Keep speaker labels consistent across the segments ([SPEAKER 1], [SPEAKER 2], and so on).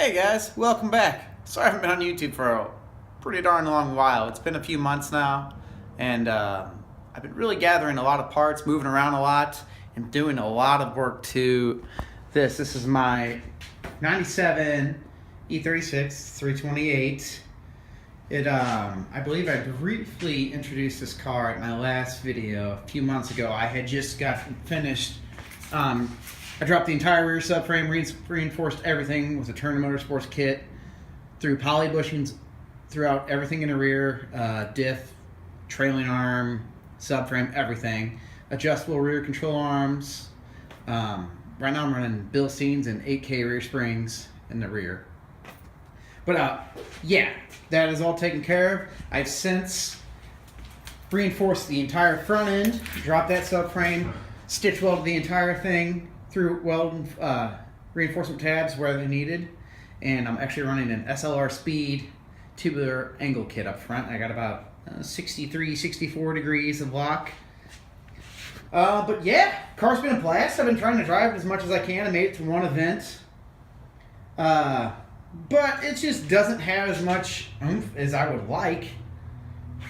[SPEAKER 1] Hey guys, welcome back. Sorry I haven't been on YouTube for a pretty darn long while. It's been a few months now, and I've been really gathering a lot of parts, moving around a lot, and doing a lot of work to this. This is my 97 e36 328. I believe I briefly introduced this car at my last video a few months ago. I had just gotten finished. I dropped the entire rear subframe, reinforced everything with a Turner Motorsports kit, threw poly bushings throughout everything in the rear, diff, trailing arm, subframe, everything. Adjustable rear control arms. Right now I'm running Bilsteins and 8K rear springs in the rear. But yeah, that is all taken care of. I've since reinforced the entire front end, dropped that subframe, stitch welded the entire thing, through reinforcement tabs where they needed, and I'm actually running an SLR Speed tubular angle kit up front. I got about 63, 64 degrees of lock. But yeah, car's been a blast. I've been trying to drive it as much as I can. I made it to one event. But it just doesn't have as much oomph as I would like.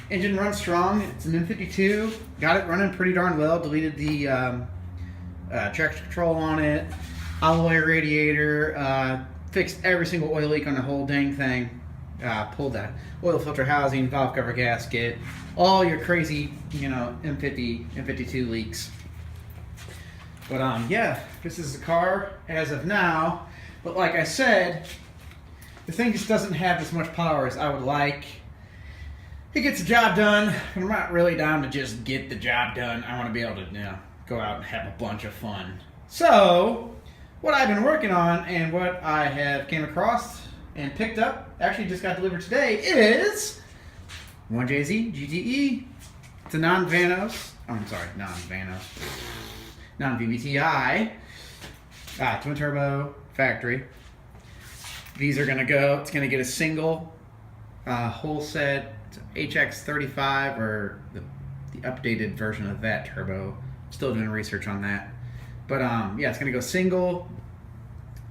[SPEAKER 1] Engine runs strong. It's an M52. Got it running pretty darn well. Deleted the traction control on it, olive oil radiator, fixed every single oil leak on the whole dang thing, pulled that oil filter housing, valve cover gasket, all your crazy, M52 leaks. But yeah, this is the car as of now. But like I said, the thing just doesn't have as much power as I would like. It gets the job done, but I'm not really down to just get the job done. I want to be able to, go out and have a bunch of fun. So, what I've been working on and what I have came across and picked up, actually just got delivered today, is 1JZ GTE. It's a non-VVTi, twin turbo factory. These are gonna go, it's gonna get a single whole set HX35 or the updated version of that turbo. Still doing research on that. But yeah, it's gonna go single.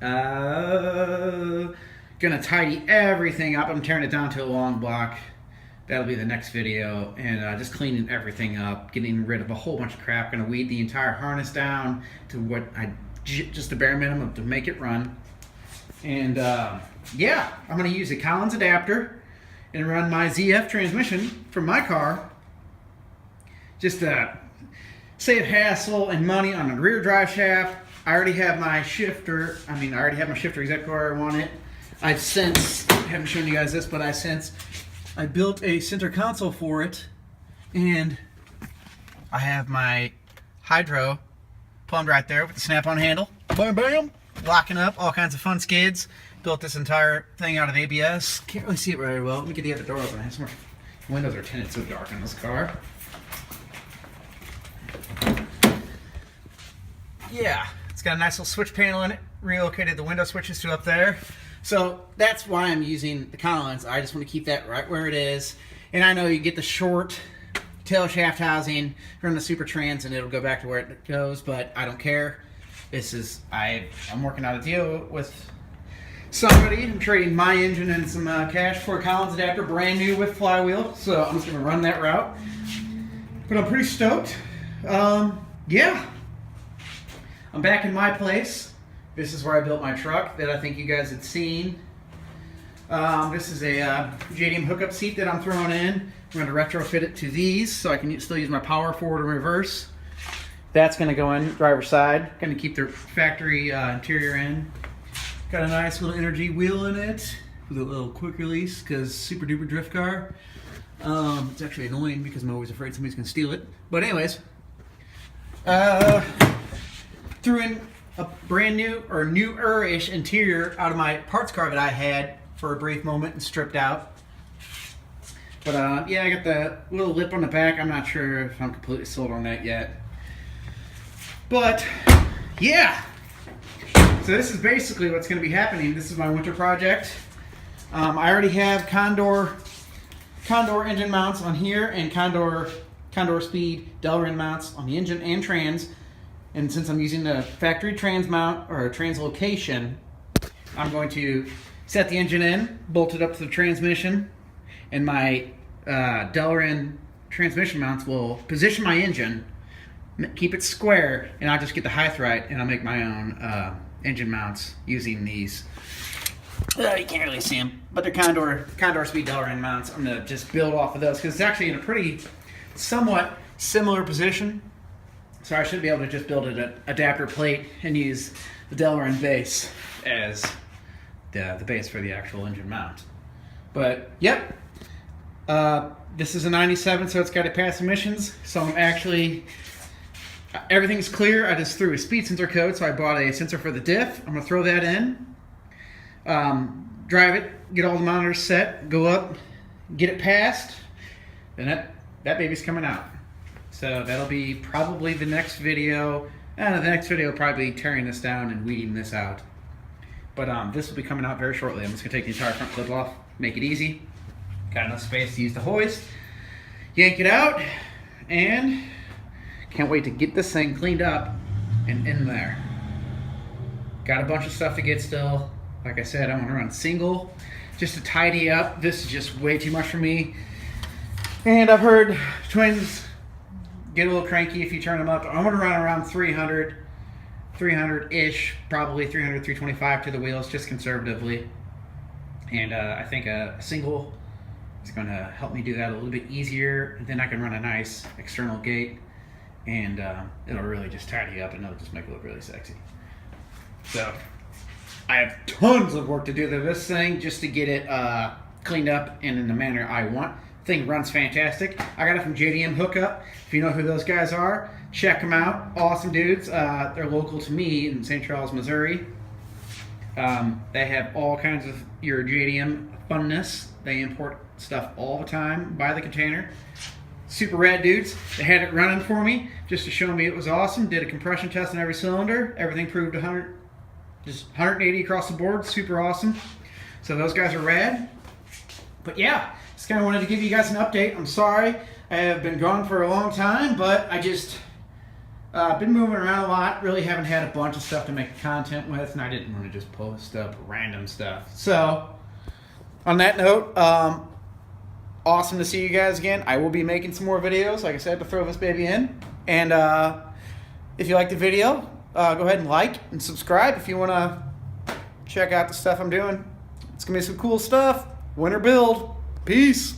[SPEAKER 1] Gonna tidy everything up. I'm tearing it down to a long block. That'll be the next video. And just cleaning everything up, getting rid of a whole bunch of crap. Gonna weed the entire harness down to what just the bare minimum to make it run. And yeah, I'm gonna use a Collins adapter and run my ZF transmission from my car. Just save hassle and money on the rear drive shaft. I already have my shifter. I already have my shifter exactly where I want it. I haven't shown you guys this, but I built a center console for it, and I have my hydro plumbed right there with the snap-on handle. Bam, bam, locking up all kinds of fun skids. Built this entire thing out of ABS. Can't really see it very well. Let me get the other door open. The windows are tinted so dark in this car. Yeah, it's got a nice little switch panel in it. Relocated the window switches to up there. So that's why I'm using the Collins. I just want to keep that right where it is. And I know you get the short tail shaft housing, run the Super Trans, and it'll go back to where it goes, but I don't care. I'm working out a deal with somebody. I'm trading my engine and some cash for a Collins adapter, brand new with flywheel. So I'm just going to run that route. But I'm pretty stoked. Yeah. I'm back in my place. This is where I built my truck that I think you guys had seen. This is a JDM hookup seat that I'm throwing in. I'm going to retrofit it to these so I can still use my power forward and reverse. That's going to go in driver's side. Going to keep the factory interior in. Got a nice little energy wheel in it with a little quick release because super duper drift car. It's actually annoying because I'm always afraid somebody's going to steal it. But anyways. Threw in a brand new or newer-ish interior out of my parts car that I had for a brief moment and stripped out. But yeah, I got the little lip on the back. I'm not sure if I'm completely sold on that yet. But yeah, so this is basically what's going to be happening. This is my winter project. I already have Condor engine mounts on here and Condor Speed Delrin mounts on the engine and trans. And since I'm using the factory trans mount or translocation, I'm going to set the engine in, bolted up to the transmission, and my Delrin transmission mounts will position my engine, keep it square, and I'll just get the height right, and I'll make my own engine mounts using these. You can't really see them, but they're Condor Speed Delrin mounts. I'm gonna just build off of those because it's actually in a pretty, somewhat similar position. So I should be able to just build an adapter plate and use the Delrin base as the base for the actual engine mount. But yep, this is a 97, so it's got to pass emissions. So I'm actually, everything's clear. I just threw a speed sensor code, so I bought a sensor for the diff. I'm gonna throw that in, drive it, get all the monitors set, go up, get it passed, and that baby's coming out. So that'll be probably the next video. The next video will probably be tearing this down and weeding this out. But this will be coming out very shortly. I'm just gonna take the entire front clip off, make it easy. Got enough space to use the hoist. Yank it out, and can't wait to get this thing cleaned up and in there. Got a bunch of stuff to get still. Like I said, I want to run single just to tidy up. This is just way too much for me. And I've heard twins get a little cranky if you turn them up. I'm going to run around 300-ish, probably 300, 325 to the wheels, just conservatively. And I think a single is going to help me do that a little bit easier. And then I can run a nice external gate, and it'll really just tidy up, and it'll just make it look really sexy. So I have tons of work to do to this thing just to get it cleaned up and in the manner I want. Thing runs fantastic. I got it from JDM Hookup. If you know who those guys are, check them out. Awesome dudes. They're local to me in St. Charles, Missouri. They have all kinds of your JDM funness. They import stuff all the time by the container. Super rad dudes. They had it running for me just to show me it was awesome. Did a compression test on every cylinder. Everything proved 100, just 180 across the board. Super awesome. So those guys are rad. But yeah, just kind of wanted to give you guys an update. I'm sorry I have been gone for a long time, but I just been moving around a lot. Really haven't had a bunch of stuff to make content with, and I didn't want to just post up random stuff. So on that note, awesome to see you guys again. I will be making some more videos, like I said, to throw this baby in. And if you like the video, go ahead and like and subscribe if you want to check out the stuff I'm doing. It's going to be some cool stuff. Winter build. Peace.